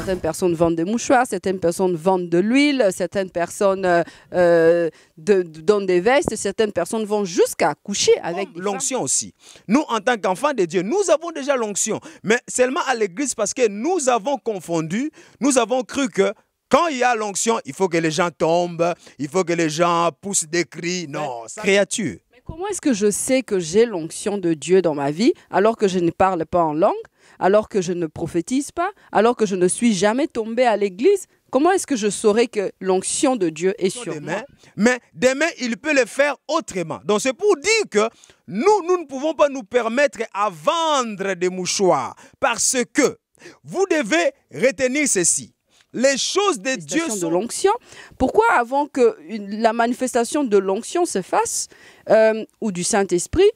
Certaines personnes vendent des mouchoirs, certaines personnes vendent de l'huile, certaines personnes donnent des vestes, certaines personnes vont jusqu'à coucher avec l'onction aussi. Nous, en tant qu'enfants de Dieu, nous avons déjà l'onction. Mais seulement à l'église parce que nous avons confondu, nous avons cru que quand il y a l'onction, il faut que les gens tombent, il faut que les gens poussent des cris. Non, créature. Mais comment est-ce que je sais que j'ai l'onction de Dieu dans ma vie alors que je ne parle pas en langue, alors que je ne prophétise pas, alors que je ne suis jamais tombé à l'église? Comment est-ce que je saurais que l'onction de Dieu est sur moi? Mais demain, il peut le faire autrement. Donc c'est pour dire que nous ne pouvons pas nous permettre à vendre des mouchoirs parce que vous devez retenir ceci. Les choses de Dieu sont... de l'onction. Pourquoi avant que la manifestation de l'onction se fasse, ou du Saint-Esprit,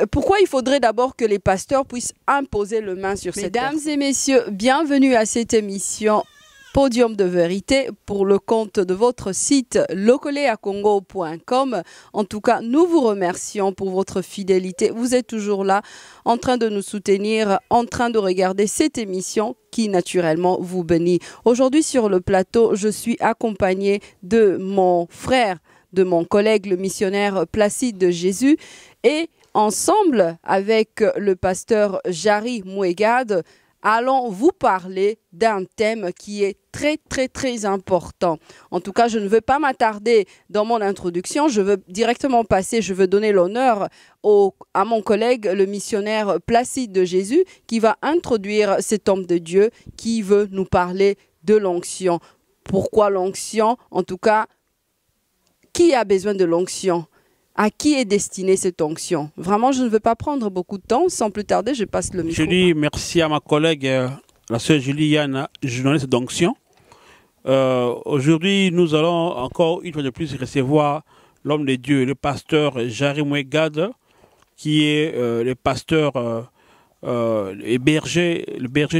pourquoi il faudrait d'abord que les pasteurs puissent imposer le main sur cette personne? Mesdames et messieurs, bienvenue à cette émission Podium de vérité pour le compte de votre site locoleacongo.com. En tout cas, nous vous remercions pour votre fidélité. Vous êtes toujours là, en train de nous soutenir, en train de regarder cette émission qui naturellement vous bénit. Aujourd'hui sur le plateau, je suis accompagnée de mon frère, de mon collègue, le missionnaire Placide de Jésus, et ensemble avec le pasteur Jari Mouegad, allons vous parler d'un thème qui est très important. En tout cas, je ne veux pas m'attarder dans mon introduction. Je veux directement passer, je veux donner l'honneur à mon collègue, le missionnaire Placide de Jésus, qui va introduire cet homme de Dieu qui veut nous parler de l'onction. Pourquoi l'onction? En tout cas, qui a besoin de l'onction? À qui est destinée cette onction? Vraiment, je ne veux pas prendre beaucoup de temps. Sans plus tarder, je passe le micro. Je dis merci à ma collègue, la sœur Juliane, journaliste d'onction. Aujourd'hui, nous allons encore une fois de plus recevoir l'homme de Dieu, le pasteur Jari Mouegad, qui est le pasteur le berger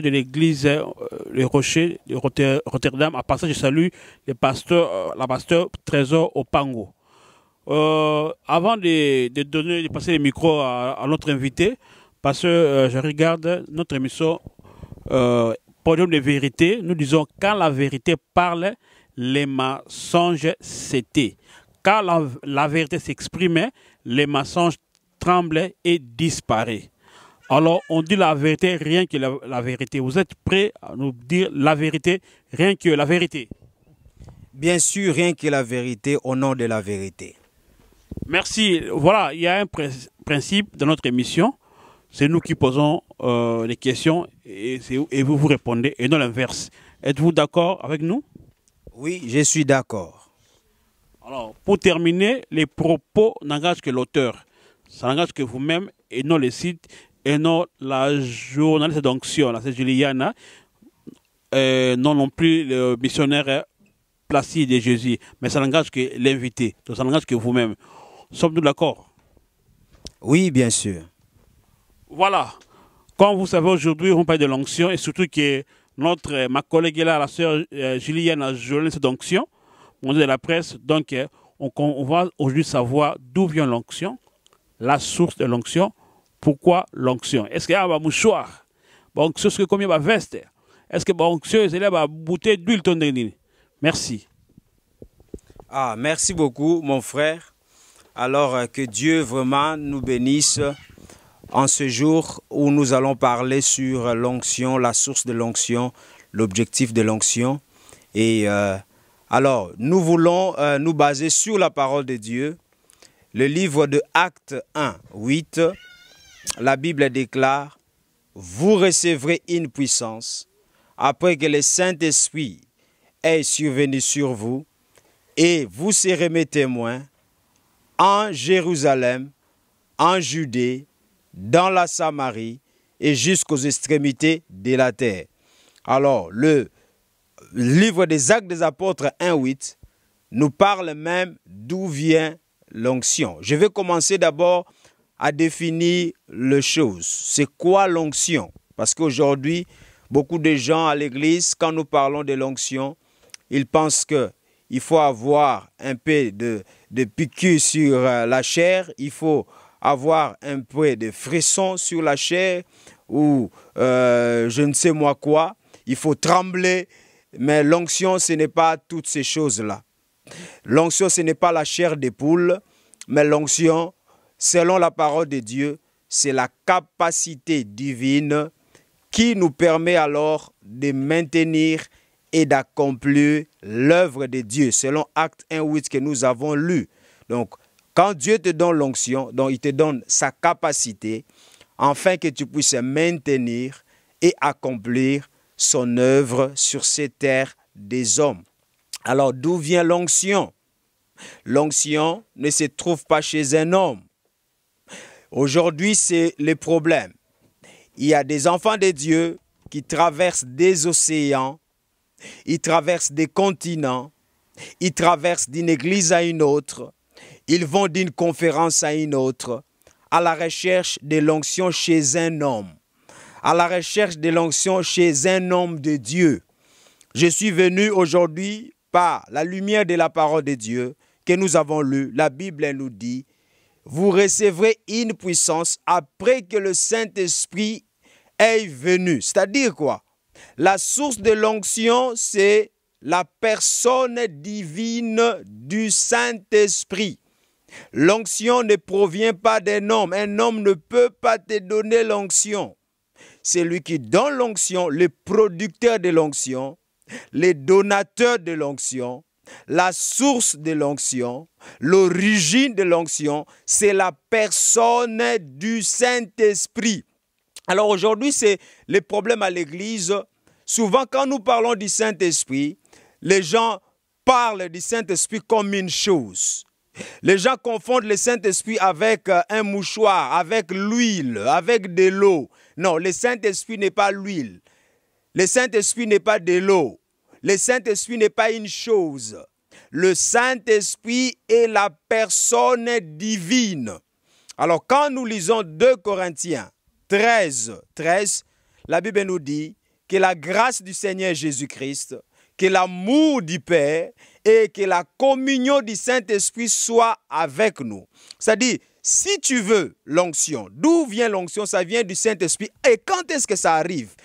de l'église Le Rocher de Rotterdam. À passage, je salue la pasteur Trésor Opango. Avant de passer le micro à notre invité, parce que je regarde notre émission Podium de vérité, nous disons quand la vérité parle, les mensonges s'étaient. Quand la vérité s'exprime, les mensonges tremblent et disparaissent. Alors on dit la vérité, rien que la vérité. Vous êtes prêts à nous dire la vérité, rien que la vérité? Bien sûr, rien que la vérité, au nom de la vérité. Merci. Voilà, il y a un principe dans notre émission. C'est nous qui posons les questions et vous vous répondez et non l'inverse. Êtes-vous d'accord avec nous? Oui, je suis d'accord. Alors, pour terminer, les propos n'engagent que l'auteur. Ça n'engage que vous-même et non le site et non la journaliste d'onction, c'est Juliana, non plus le missionnaire Placide de Jésus. Mais ça n'engage que l'invité. Donc ça n'engage que vous-même. Sommes-nous d'accord? Oui, bien sûr. Voilà. Comme vous savez, aujourd'hui, on parle de l'onction et surtout que ma collègue est là, la sœur Julienne, journaliste d'onction, monde de la presse. Donc, on va aujourd'hui savoir d'où vient l'onction, la source de l'onction, pourquoi l'onction. Est-ce qu'il y a un mouchoir? L'onction, est-ce que combien de veste? Est-ce que l'onction, c'est là une bouteille d'huile tonne? Merci. Ah, merci beaucoup, mon frère. Alors que Dieu vraiment nous bénisse en ce jour où nous allons parler sur l'onction, la source de l'onction, l'objectif de l'onction. Et alors, nous voulons nous baser sur la parole de Dieu. Le livre de Actes 1, 8, la Bible déclare « Vous recevrez une puissance après que le Saint-Esprit est survenu sur vous et vous serez mes témoins en Jérusalem, en Judée, dans la Samarie et jusqu'aux extrémités de la terre. » Alors, le livre des Actes des Apôtres 1.8 nous parle même d'où vient l'onction. Je vais commencer d'abord à définir les choses. C'est quoi l'onction? Parce qu'aujourd'hui, beaucoup de gens à l'église, quand nous parlons de l'onction, ils pensent qu'il faut avoir un peu de piqûre sur la chair, il faut avoir un peu de frisson sur la chair ou je ne sais moi quoi. il faut trembler. Mais l'onction, ce n'est pas toutes ces choses-là. L'onction, ce n'est pas la chair des poules, mais l'onction, selon la parole de Dieu, c'est la capacité divine qui nous permet alors de maintenir et d'accomplir l'œuvre de Dieu, selon Acte 1:8 que nous avons lu. Donc, quand Dieu te donne l'onction, donc il te donne sa capacité, afin que tu puisses maintenir et accomplir son œuvre sur ces terres des hommes. Alors, d'où vient l'onction? L'onction ne se trouve pas chez un homme. Aujourd'hui, c'est le problème. Il y a des enfants de Dieu qui traversent des océans, ils traversent des continents, ils traversent d'une église à une autre, ils vont d'une conférence à une autre, à la recherche de l'onction chez un homme, à la recherche de l'onction chez un homme de Dieu. Je suis venu aujourd'hui par la lumière de la parole de Dieu que nous avons lue. La Bible nous dit, vous recevrez une puissance après que le Saint-Esprit est venu. C'est-à-dire quoi? La source de l'onction, c'est la personne divine du Saint-Esprit. L'onction ne provient pas d'un homme. Un homme ne peut pas te donner l'onction. C'est lui qui donne l'onction, le producteur de l'onction, les donateurs de l'onction, la source de l'onction, l'origine de l'onction, c'est la personne du Saint-Esprit. Alors aujourd'hui, c'est le problème à l'Église. Souvent, quand nous parlons du Saint-Esprit, les gens parlent du Saint-Esprit comme une chose. Les gens confondent le Saint-Esprit avec un mouchoir, avec l'huile, avec de l'eau. Non, le Saint-Esprit n'est pas l'huile. Le Saint-Esprit n'est pas de l'eau. Le Saint-Esprit n'est pas une chose. Le Saint-Esprit est la personne divine. Alors, quand nous lisons 2 Corinthiens 13, la Bible nous dit que la grâce du Seigneur Jésus-Christ, que l'amour du Père et que la communion du Saint-Esprit soit avec nous. C'est-à-dire, si tu veux l'onction, d'où vient l'onction? Ça vient du Saint-Esprit. Et quand est-ce que ça arrive?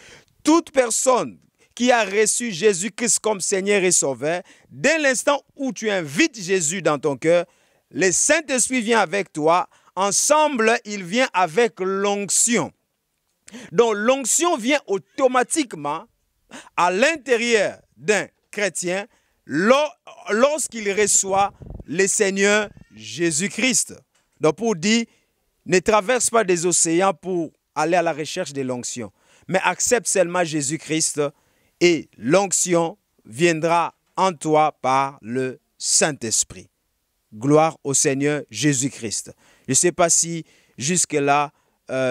Toute personne qui a reçu Jésus-Christ comme Seigneur et Sauveur, dès l'instant où tu invites Jésus dans ton cœur, le Saint-Esprit vient avec toi. Ensemble, il vient avec l'onction. Donc, l'onction vient automatiquement à l'intérieur d'un chrétien lorsqu'il reçoit le Seigneur Jésus-Christ. Donc, pour dire, ne traverse pas des océans pour aller à la recherche de l'onction, mais accepte seulement Jésus-Christ et l'onction viendra en toi par le Saint-Esprit. Gloire au Seigneur Jésus-Christ. Je ne sais pas si jusque-là,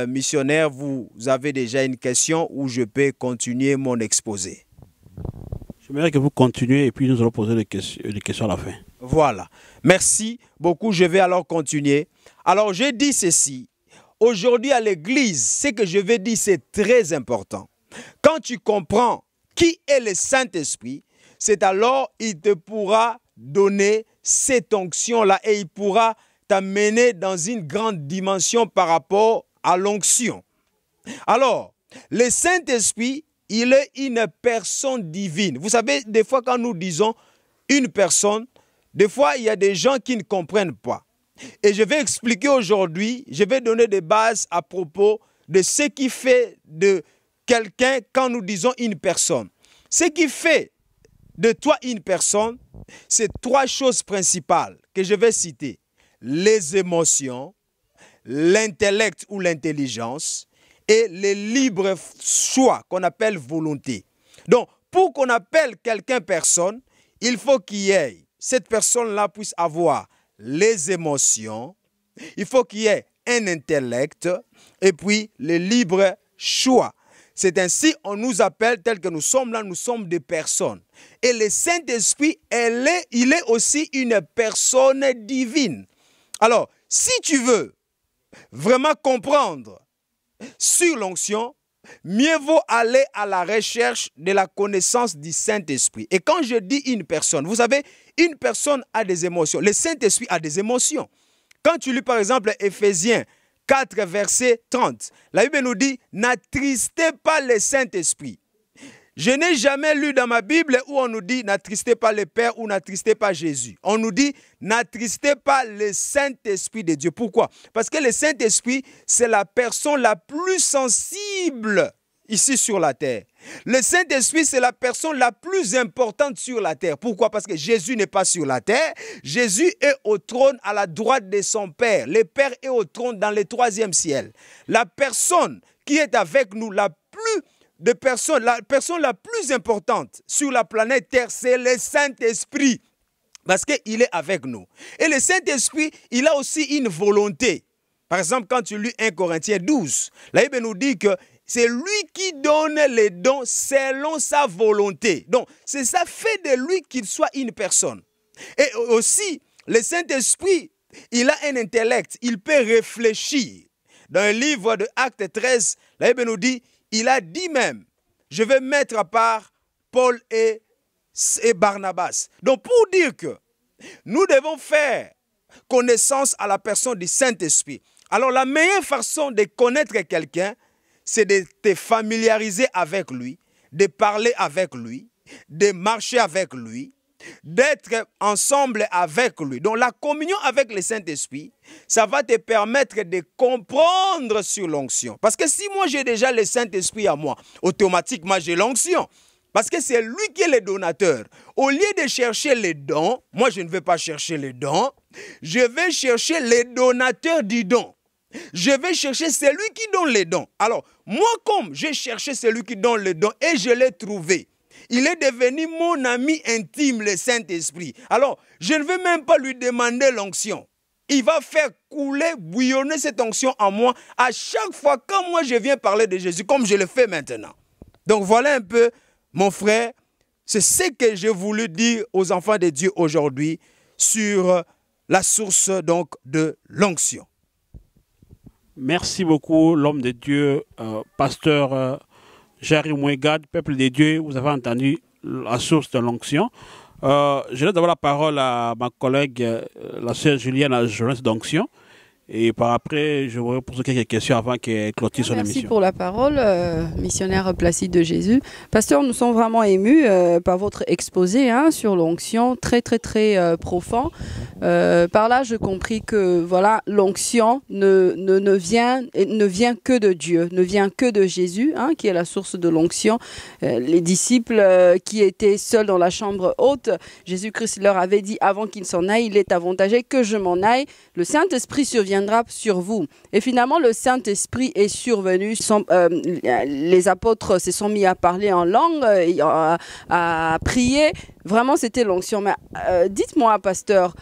missionnaire, vous avez déjà une question ou je peux continuer mon exposé. J'aimerais que vous continuez et puis nous allons poser les questions à la fin. Voilà. Merci beaucoup. Je vais alors continuer. Alors, je dis ceci. Aujourd'hui, à l'église, ce que je vais dire, c'est très important. Quand tu comprends qui est le Saint-Esprit, c'est alors il te pourra donner cette onction-là et il pourra t'amener dans une grande dimension par rapport à l'onction. Alors, le Saint-Esprit, il est une personne divine. Vous savez, des fois quand nous disons une personne, des fois il y a des gens qui ne comprennent pas. Et je vais expliquer aujourd'hui, je vais donner des bases à propos de ce qui fait de quelqu'un quand nous disons une personne. Ce qui fait de toi une personne, c'est 3 choses principales que je vais citer. Les émotions, l'intellect ou l'intelligence et le libre choix qu'on appelle volonté. Donc, pour qu'on appelle quelqu'un personne, il faut qu'il y ait, cette personne-là puisse avoir les émotions, il faut qu'il y ait un intellect et puis le libre choix. C'est ainsi on nous appelle, tel que nous sommes là, nous sommes des personnes. Et le Saint-Esprit, il est aussi une personne divine. Alors, si tu veux vraiment comprendre sur l'onction, mieux vaut aller à la recherche de la connaissance du Saint-Esprit. Et quand je dis une personne, vous savez, une personne a des émotions. Le Saint-Esprit a des émotions. Quand tu lis par exemple Éphésiens 4, verset 30, la Bible nous dit « N'attristez pas le Saint-Esprit ». Je n'ai jamais lu dans ma Bible où on nous dit n'attristez pas le Père ou n'attristez pas Jésus. On nous dit n'attristez pas le Saint-Esprit de Dieu. Pourquoi? Parce que le Saint-Esprit, c'est la personne la plus sensible ici sur la terre. Le Saint-Esprit, c'est la personne la plus importante sur la terre. Pourquoi? Parce que Jésus n'est pas sur la terre. Jésus est au trône à la droite de son Père. Le Père est au trône dans le 3e ciel. La personne qui est avec nous, la personne la plus importante sur la planète Terre, c'est le Saint-Esprit. Parce qu'il est avec nous. Et le Saint-Esprit, il a aussi une volonté. Par exemple, quand tu lis 1 Corinthiens 12, la Bible nous dit que c'est lui qui donne les dons selon sa volonté. Donc, c'est ça fait de lui qu'il soit une personne. Et aussi, le Saint-Esprit, il a un intellect, il peut réfléchir. Dans le livre de Actes 13, la Bible nous dit, il a dit même, je vais mettre à part Paul et Barnabas. Donc, pour dire que nous devons faire connaissance à la personne du Saint-Esprit. Alors, la meilleure façon de connaître quelqu'un, c'est de te familiariser avec lui, de parler avec lui, de marcher avec lui, d'être ensemble avec lui. Donc la communion avec le Saint-Esprit, ça va te permettre de comprendre sur l'onction. Parce que si moi j'ai déjà le Saint-Esprit à moi, automatiquement j'ai l'onction. Parce que c'est lui qui est le donateur. Au lieu de chercher les dons, moi je ne vais pas chercher les dons, je vais chercher les donateurs du don. Je vais chercher celui qui donne les dons. Alors, moi comme j'ai cherché celui qui donne les dons et je l'ai trouvé, il est devenu mon ami intime, le Saint-Esprit. Alors, je ne vais même pas lui demander l'onction. Il va faire couler, bouillonner cette onction en moi à chaque fois quand moi je viens parler de Jésus, comme je le fais maintenant. Donc voilà un peu, mon frère, c'est ce que j'ai voulu dire aux enfants de Dieu aujourd'hui sur la source donc de l'onction. Merci beaucoup, l'homme de Dieu, pasteur Jarimoué Gad, peuple de Dieu. Vous avez entendu la source de l'onction. Je laisse d'abord la parole à ma collègue, la sœur Julienne, à la jeunesse d'onction. Et par après, je voudrais poser quelques questions avant qu'elle clôture son émission. Merci pour la parole, missionnaire Placide de Jésus. Pasteur, nous sommes vraiment émus par votre exposé sur l'onction, très profond. Par là, j'ai compris que voilà, l'onction ne vient que de Dieu, ne vient que de Jésus, qui est la source de l'onction. Les disciples qui étaient seuls dans la chambre haute, Jésus-Christ leur avait dit avant qu'il s'en aille, il est avantagé que je m'en aille. Le Saint-Esprit surviendra sur vous. Et finalement, le Saint-Esprit est survenu. Les apôtres se sont mis à parler en langue, à prier. Vraiment, c'était l'onction. Mais dites-moi, pasteur,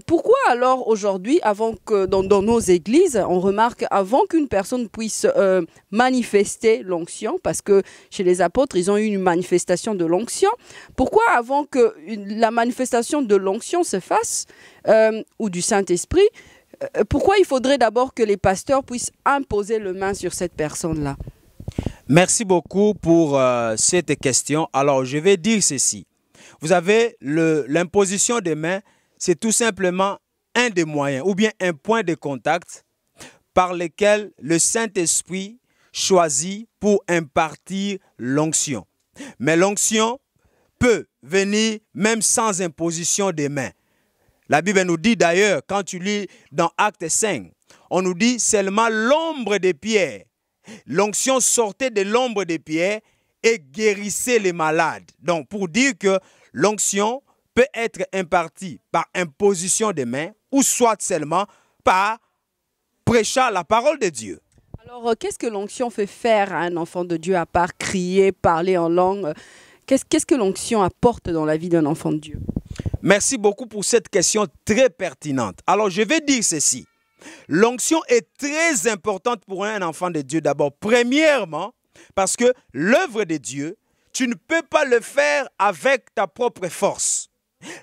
pourquoi alors aujourd'hui, avant que dans nos églises, on remarque avant qu'une personne puisse manifester l'onction, parce que chez les apôtres, ils ont eu une manifestation de l'onction, pourquoi avant que la manifestation de l'onction se fasse, ou du Saint-Esprit, pourquoi il faudrait d'abord que les pasteurs puissent imposer le main sur cette personne-là? Merci beaucoup pour cette question. Alors, je vais dire ceci. Vous avez l'imposition des mains, c'est tout simplement un des moyens ou bien un point de contact par lequel le Saint-Esprit choisit pour impartir l'onction. Mais l'onction peut venir même sans imposition des mains. La Bible nous dit d'ailleurs, quand tu lis dans Actes 5, on nous dit seulement l'ombre des pierres. L'onction sortait de l'ombre des pierres et guérissait les malades. Donc, pour dire que l'onction peut être impartie par imposition des mains ou soit seulement par prêchant la parole de Dieu. Alors, qu'est-ce que l'onction fait faire à un enfant de Dieu à part crier, parler en langue? Qu'est-ce que l'onction apporte dans la vie d'un enfant de Dieu? Merci beaucoup pour cette question très pertinente. Alors, je vais dire ceci. L'onction est très importante pour un enfant de Dieu d'abord. Premièrement, parce que l'œuvre de Dieu, tu ne peux pas le faire avec ta propre force.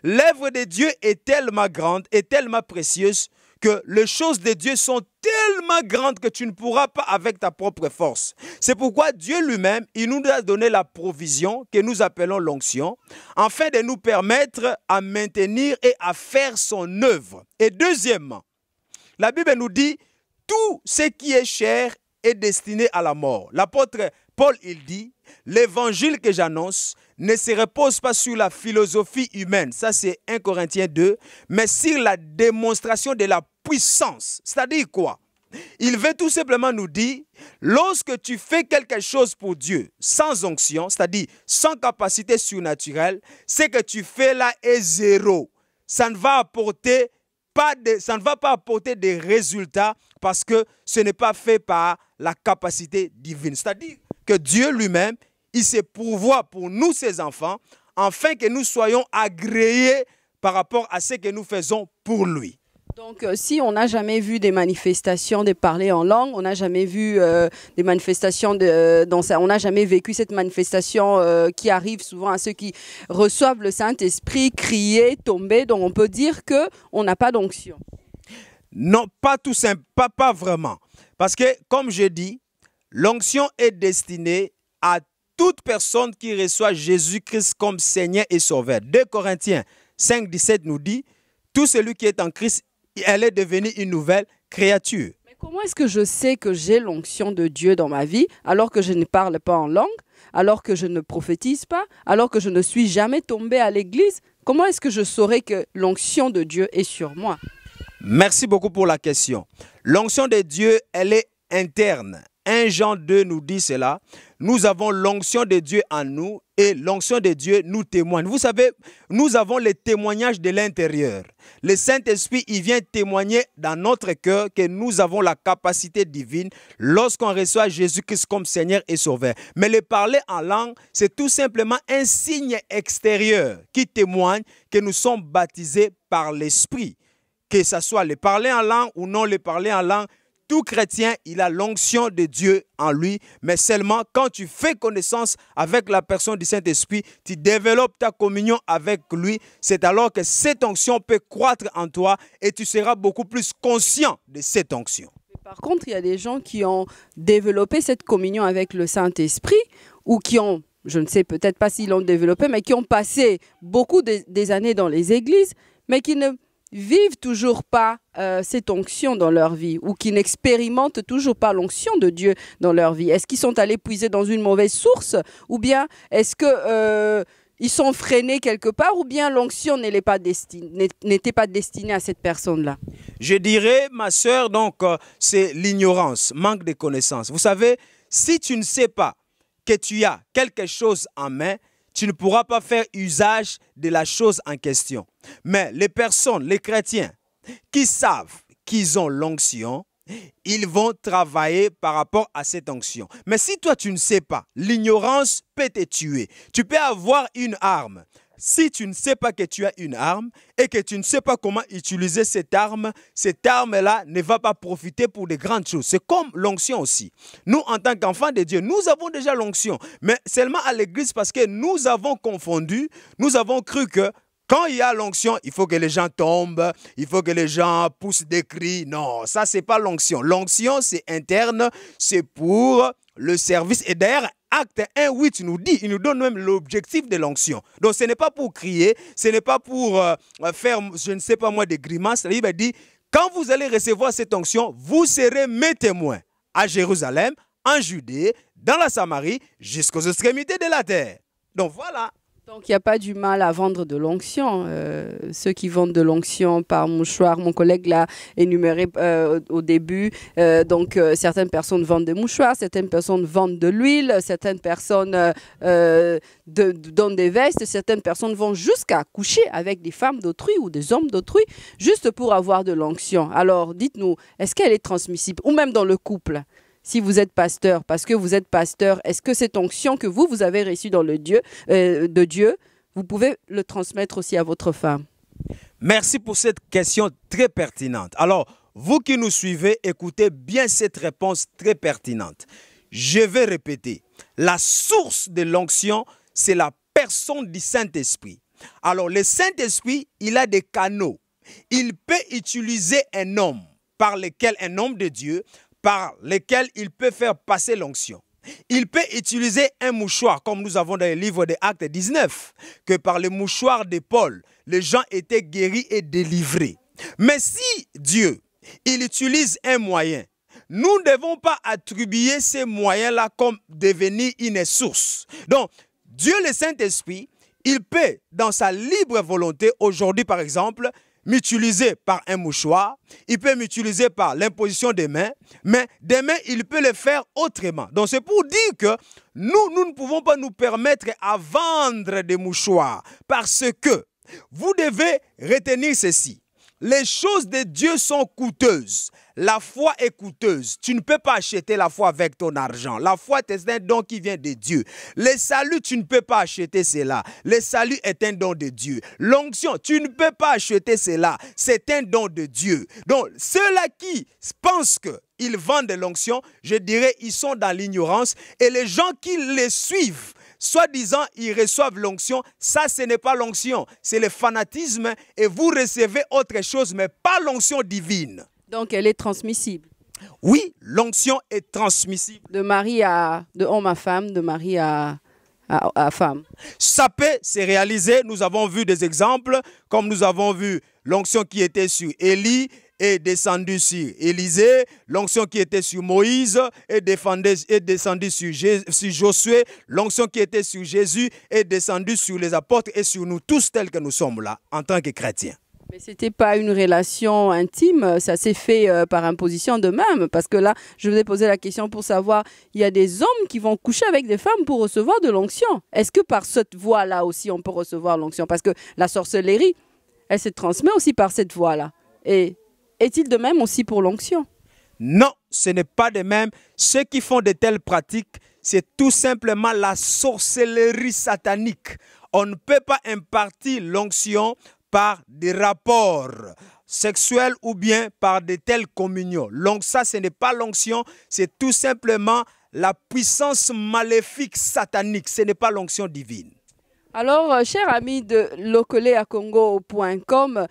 L'œuvre de Dieu est tellement grande et tellement précieuse que les choses de Dieu sont tellement grandes que tu ne pourras pas avec ta propre force. C'est pourquoi Dieu lui-même, il nous a donné la provision que nous appelons l'onction, afin de nous permettre à maintenir et à faire son œuvre. Et deuxièmement, la Bible nous dit, tout ce qui est chair est destiné à la mort. L'apôtre Paul, il dit, l'évangile que j'annonce ne se repose pas sur la philosophie humaine, ça c'est 1 Corinthiens 2, mais sur la démonstration de la puissance. C'est-à-dire quoi? Il veut tout simplement nous dire, lorsque tu fais quelque chose pour Dieu sans onction, c'est-à-dire sans capacité surnaturelle, ce que tu fais là est zéro. Ça ne va pas apporter des résultats parce que ce n'est pas fait par la capacité divine. C'est-à-dire que Dieu lui-même, il se pourvoit pour nous, ses enfants, afin que nous soyons agréés par rapport à ce que nous faisons pour lui. Donc, si on n'a jamais vu des manifestations de parler en langue, on n'a jamais vu des manifestations on n'a jamais vécu cette manifestation qui arrive souvent à ceux qui reçoivent le Saint-Esprit, crier, tomber. Donc, on peut dire qu'on n'a pas d'onction. Non, pas tout simple, pas vraiment. Parce que, comme je dis, l'onction est destinée à toute personne qui reçoit Jésus-Christ comme Seigneur et Sauveur. 2 Corinthiens 5, 17 nous dit, tout celui qui est en Christ, elle est devenue une nouvelle créature. Mais comment est-ce que je sais que j'ai l'onction de Dieu dans ma vie alors que je ne parle pas en langue, alors que je ne prophétise pas, alors que je ne suis jamais tombé à l'église? Comment est-ce que je saurai que l'onction de Dieu est sur moi? Merci beaucoup pour la question. L'onction de Dieu, elle est interne. 1 Jean 2 nous dit cela. Nous avons l'onction de Dieu en nous et l'onction de Dieu nous témoigne. Vous savez, nous avons les témoignages de l'intérieur. Le Saint-Esprit, il vient témoigner dans notre cœur que nous avons la capacité divine lorsqu'on reçoit Jésus-Christ comme Seigneur et Sauveur. Mais le parler en langue, c'est tout simplement un signe extérieur qui témoigne que nous sommes baptisés par l'Esprit. Que ce soit le parler en langue ou non le parler en langue, tout chrétien, il a l'onction de Dieu en lui, mais seulement quand tu fais connaissance avec la personne du Saint-Esprit, tu développes ta communion avec lui, c'est alors que cette onction peut croître en toi et tu seras beaucoup plus conscient de cette onction. Par contre, il y a des gens qui ont développé cette communion avec le Saint-Esprit ou qui ont, je ne sais peut-être pas s'ils l'ont développé, mais qui ont passé beaucoup des années dans les églises, mais qui ne vivent toujours pas cette onction dans leur vie ou qui n'expérimentent toujours pas l'onction de Dieu dans leur vie. Est-ce qu'ils sont allés puiser dans une mauvaise source ou bien est-ce que ils sont freinés quelque part ou bien l'onction n'était pas destinée à cette personne-là? Je dirais, ma sœur, donc c'est l'ignorance, manque de connaissances. Vous savez, si tu ne sais pas que tu as quelque chose en main, tu ne pourras pas faire usage de la chose en question. Mais les personnes, les chrétiens, qui savent qu'ils ont l'onction, ils vont travailler par rapport à cette onction. Mais si toi, tu ne sais pas, l'ignorance peut te tuer. Tu peux avoir une arme. Si tu ne sais pas que tu as une arme et que tu ne sais pas comment utiliser cette arme-là ne va pas profiter pour de grandes choses. C'est comme l'onction aussi. Nous, en tant qu'enfants de Dieu, nous avons déjà l'onction. Mais seulement à l'église parce que nous avons confondu, nous avons cru que quand il y a l'onction, il faut que les gens tombent, il faut que les gens poussent des cris. Non, ça, ce n'est pas l'onction. L'onction, c'est interne, c'est pour le service. Et d'ailleurs, Acte 1:8 nous dit, il nous donne même l'objectif de l'onction. Donc, ce n'est pas pour crier, ce n'est pas pour faire, je ne sais pas moi, des grimaces. Il dit, quand vous allez recevoir cette onction, vous serez mes témoins à Jérusalem, en Judée, dans la Samarie, jusqu'aux extrémités de la terre. Donc, voilà. Donc, il n'y a pas du mal à vendre de l'onction. Ceux qui vendent de l'onction par mouchoir, mon collègue l'a énuméré au début. Certaines personnes vendent des mouchoirs, certaines personnes vendent de l'huile, certaines personnes donnent des vestes, certaines personnes vont jusqu'à coucher avec des femmes d'autrui ou des hommes d'autrui, juste pour avoir de l'onction. Alors, dites-nous, est-ce qu'elle est transmissible? Ou même dans le couple? Si vous êtes pasteur, parce que vous êtes pasteur, est-ce que cette onction que vous avez reçue de Dieu, vous pouvez le transmettre aussi à votre femme? Merci pour cette question très pertinente. Alors, vous qui nous suivez, écoutez bien cette réponse très pertinente. Je vais répéter. La source de l'onction, c'est la personne du Saint-Esprit. Alors, le Saint-Esprit, il a des canaux. Il peut utiliser un homme un homme de Dieu, par lesquels il peut faire passer l'onction. Il peut utiliser un mouchoir, comme nous avons dans le livre des Actes 19, que par le mouchoir de Paul, les gens étaient guéris et délivrés. Mais si Dieu, il utilise un moyen nous ne devons pas attribuer ces moyens-là comme devenir une source. Donc, Dieu le Saint-Esprit, il peut, dans sa libre volonté, aujourd'hui par exemple, m'utiliser par un mouchoir, il peut m'utiliser par l'imposition des mains, mais demain, il peut le faire autrement. Donc, c'est pour dire que nous ne pouvons pas nous permettre à vendre des mouchoirs parce que vous devez retenir ceci. Les choses de Dieu sont coûteuses. La foi est coûteuse. Tu ne peux pas acheter la foi avec ton argent. La foi est un don qui vient de Dieu. Le salut, tu ne peux pas acheter cela. Le salut est un don de Dieu. L'onction, tu ne peux pas acheter cela. C'est un don de Dieu. Donc, ceux-là qui pensent qu'ils vendent de l'onction, je dirais, ils sont dans l'ignorance. Et les gens qui les suivent, soi-disant, ils reçoivent l'onction. Ça, ce n'est pas l'onction. C'est le fanatisme et vous recevez autre chose, mais pas l'onction divine. Donc, elle est transmissible. Oui, l'onction est transmissible. De homme à femme, de mari à femme. Ça peut se réaliser. Nous avons vu des exemples, comme nous avons vu l'onction qui était sur Élie est descendue sur Élisée, l'onction qui était sur Moïse est descendue sur Josué, l'onction qui était sur Jésus est descendue sur les apôtres et sur nous tous tels que nous sommes là en tant que chrétiens. Mais ce n'était pas une relation intime, ça s'est fait par imposition de même. Parce que là, je vous ai posé la question pour savoir, il y a des hommes qui vont coucher avec des femmes pour recevoir de l'onction. Est-ce que par cette voie-là aussi, on peut recevoir l'onction? Parce que la sorcellerie, elle se transmet aussi par cette voie-là. Et est-il de même aussi pour l'onction? Non, ce n'est pas de même. Ceux qui font de telles pratiques, c'est tout simplement la sorcellerie satanique. On ne peut pas impartir l'onction par des rapports sexuels ou bien par de telles communions. Donc ça, ce n'est pas l'onction, c'est tout simplement la puissance maléfique satanique. Ce n'est pas l'onction divine. Alors, chers amis de locoleacongo.com,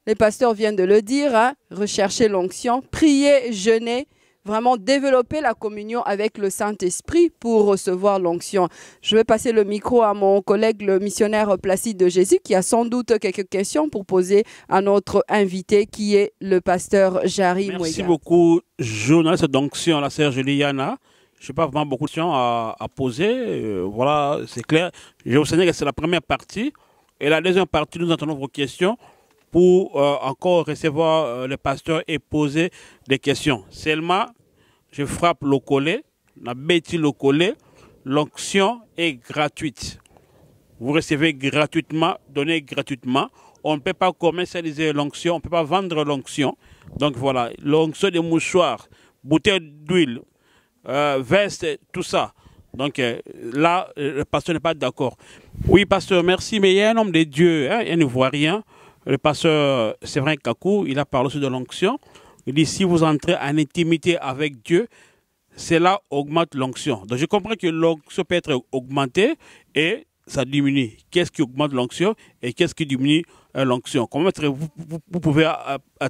les pasteurs viennent de le dire, hein, rechercher l'onction, prier, jeûner, vraiment développer la communion avec le Saint-Esprit pour recevoir l'onction. Je vais passer le micro à mon collègue, le missionnaire Placide de Jésus, qui a sans doute quelques questions pour poser à notre invité, qui est le pasteur Jari Mouega. Merci beaucoup, journaliste d'onction, la sœur Juliana. Je n'ai pas vraiment beaucoup de questions à poser. Voilà, c'est clair. Je vais vous souligner que c'est la première partie. Et la deuxième partie, nous entendons vos questions pour encore recevoir le pasteur et poser des questions. Seulement, je frappe le collet, la bête le collet, l'onction est gratuite. Vous recevez gratuitement, donnez gratuitement. On ne peut pas commercialiser l'onction, on ne peut pas vendre l'onction. Donc voilà, l'onction des mouchoirs, bouteilles d'huile, veste, tout ça. Donc là, le pasteur n'est pas d'accord. Oui, pasteur, merci, mais il y a un homme de Dieu, hein, il ne voit rien. Le pasteur Séverin Kakou, il a parlé aussi de l'onction. Il dit, si vous entrez en intimité avec Dieu, cela augmente l'onction. Donc je comprends que l'onction peut être augmentée et ça diminue. Qu'est-ce qui augmente l'onction et qu'est-ce qui diminue l'onction? Comment est-ce que vous pouvez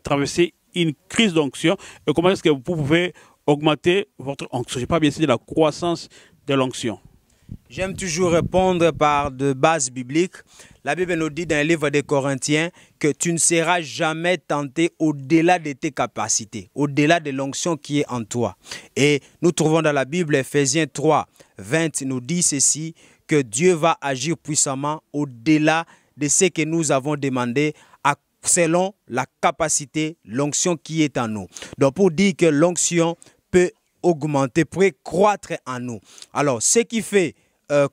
traverser une crise d'onction et comment est-ce que vous pouvez augmenter votre onction? Je n'ai pas bien dit la croissance de l'onction. J'aime toujours répondre par de bases bibliques. La Bible nous dit dans le livre des Corinthiens que tu ne seras jamais tenté au-delà de tes capacités, au-delà de l'onction qui est en toi. Et nous trouvons dans la Bible, Ephésiens 3, 20 nous dit ceci, que Dieu va agir puissamment au-delà de ce que nous avons demandé selon la capacité, l'onction qui est en nous. Donc pour dire que l'onction peut augmenter, peut croître en nous. Alors, ce qui fait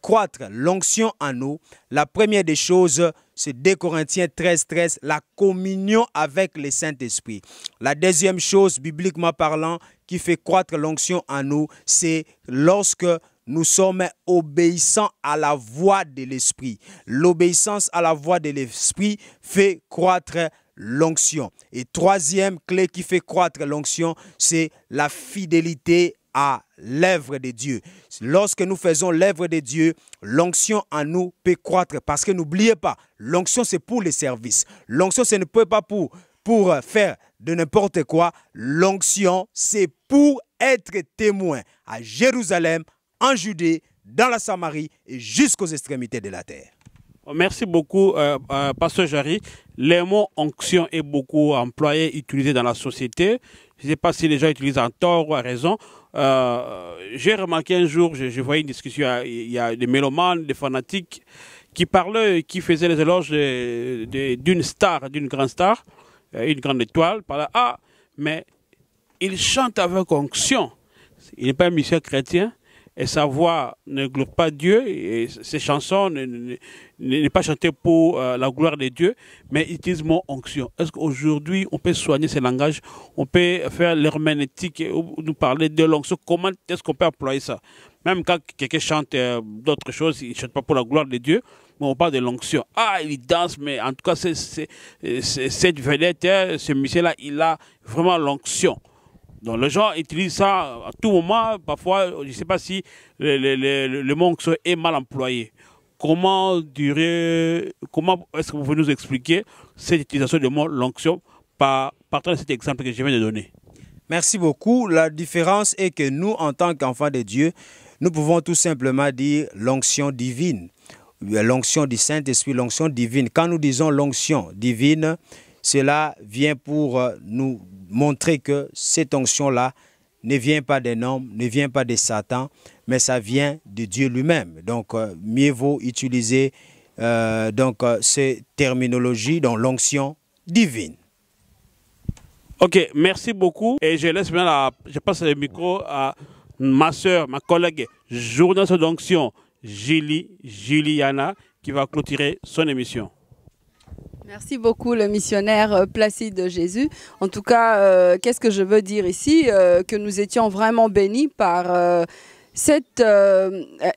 croître l'onction en nous, la première des choses, c'est 2 Corinthiens 13, 13, la communion avec le Saint-Esprit. La deuxième chose, bibliquement parlant, qui fait croître l'onction en nous, c'est lorsque nous sommes obéissants à la voix de l'Esprit. L'obéissance à la voix de l'Esprit fait croître l'onction. Et troisième clé qui fait croître l'onction, c'est la fidélité à l'œuvre de Dieu. Lorsque nous faisons l'œuvre de Dieu, l'onction en nous peut croître. Parce que n'oubliez pas, l'onction c'est pour les services. L'onction ce ne peut pas pour faire de n'importe quoi. L'onction c'est pour être témoin à Jérusalem, en Judée, dans la Samarie et jusqu'aux extrémités de la terre. Merci beaucoup, Pasteur Jarry. Les mots onction est beaucoup employé, utilisé dans la société. Je ne sais pas si les gens utilisent en tort ou à raison. J'ai remarqué un jour, je voyais une discussion, il y a des mélomanes, des fanatiques qui parlaient, qui faisaient les éloges d'une star, d'une grande star, une grande étoile. Par là, ah, mais il chante avec onction. Il n'est pas un musicien chrétien. Et sa voix ne glore pas Dieu, et ses chansons n'est pas chantées pour la gloire de Dieu, mais il utilise le mot onction. Est-ce qu'aujourd'hui, on peut soigner ces langages, on peut faire l'herméneutique, nous parler de l'onction, comment est-ce qu'on peut employer ça? Même quand quelqu'un chante d'autres choses, il ne chante pas pour la gloire de Dieu, mais on parle de l'onction. Ah, il danse, mais en tout cas, cette vedette, ce monsieur-là, il a vraiment l'onction. Donc les gens utilisent ça à tout moment. Parfois, je ne sais pas si le mot onction est mal employé. Comment est-ce que vous pouvez nous expliquer cette utilisation du mot l'onction partant de cet exemple que je viens de donner? Merci beaucoup. La différence est que nous, en tant qu'enfants de Dieu, nous pouvons tout simplement dire l'onction divine. L'onction du Saint-Esprit, l'onction divine. Quand nous disons l'onction divine, cela vient pour nous montrer que cette onction-là ne vient pas d'un homme, ne vient pas de Satan, mais ça vient de Dieu lui-même. Donc, mieux vaut utiliser ces terminologies, donc l'onction divine. Ok, merci beaucoup. Et je laisse bien je passe le micro à ma soeur, ma collègue, journaliste d'onction, Juliana, qui va clôturer son émission. Merci beaucoup, le missionnaire Placide Jésus. En tout cas, qu'est-ce que je veux dire ici? Que nous étions vraiment bénis par cette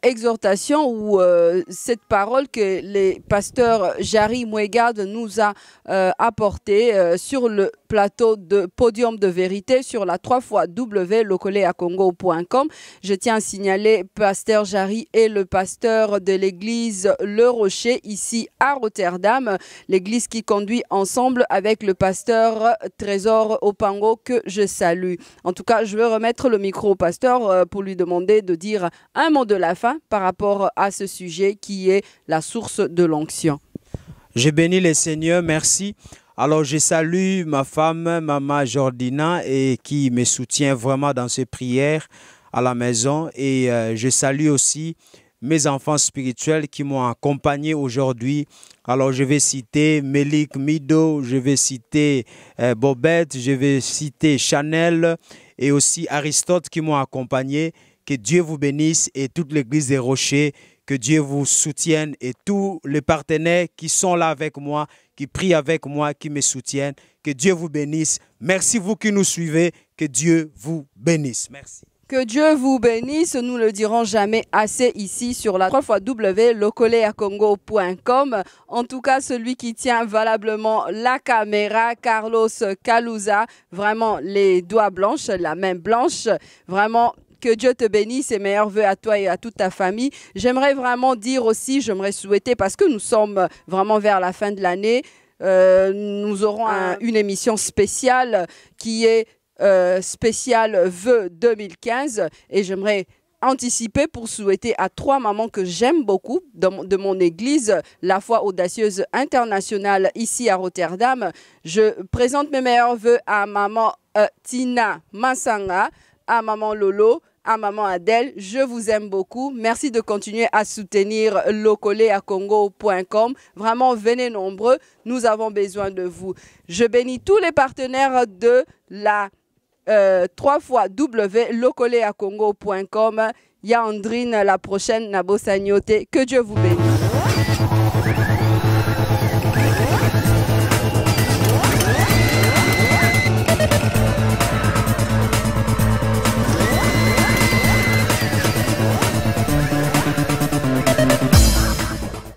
exhortation ou cette parole que les pasteurs Jarry Mouegad nous a apportée sur le plateau de Podium de Vérité sur la 3xw.locoleacongo.com. Je tiens à signaler pasteur Jarry et le pasteur de l'église Le Rocher ici à Rotterdam, l'église qui conduit ensemble avec le pasteur Trésor Opango que je salue. En tout cas, je veux remettre le micro au pasteur pour lui demander de dire un mot de la fin par rapport à ce sujet qui est la source de l'onction. Je bénis le Seigneur, merci. Alors, je salue ma femme, Maman Jordina, et qui me soutient vraiment dans ses prières à la maison. Et je salue aussi mes enfants spirituels qui m'ont accompagné aujourd'hui. Alors, je vais citer Mélik Mido, je vais citer Bobette, je vais citer Chanel et aussi Aristote qui m'ont accompagné. Que Dieu vous bénisse et toute l'église des Rochers. Que Dieu vous soutienne et tous les partenaires qui sont là avec moi, qui prient avec moi, qui me soutiennent. Que Dieu vous bénisse. Merci vous qui nous suivez. Que Dieu vous bénisse. Merci. Que Dieu vous bénisse, nous le dirons jamais assez ici sur la 3xw.locoleacongo.com. En tout cas, celui qui tient valablement la caméra, Carlos Kalouza, vraiment les doigts blanches, la main blanche, vraiment. Que Dieu te bénisse et meilleurs vœux à toi et à toute ta famille. J'aimerais vraiment dire aussi, j'aimerais souhaiter, parce que nous sommes vraiment vers la fin de l'année, nous aurons une émission spéciale qui est spéciale vœux 2015 et j'aimerais anticiper pour souhaiter à 3 mamans que j'aime beaucoup de mon église, la foi audacieuse internationale ici à Rotterdam. Je présente mes meilleurs vœux à maman Tina Mansanga, à maman Lolo, à maman Adèle. Je vous aime beaucoup. Merci de continuer à soutenir locoleacongo.com. Vraiment, venez nombreux. Nous avons besoin de vous. Je bénis tous les partenaires de la 3xw.locoleacongo.com. Yandrine, la prochaine Nabo Sagnote. Que Dieu vous bénisse.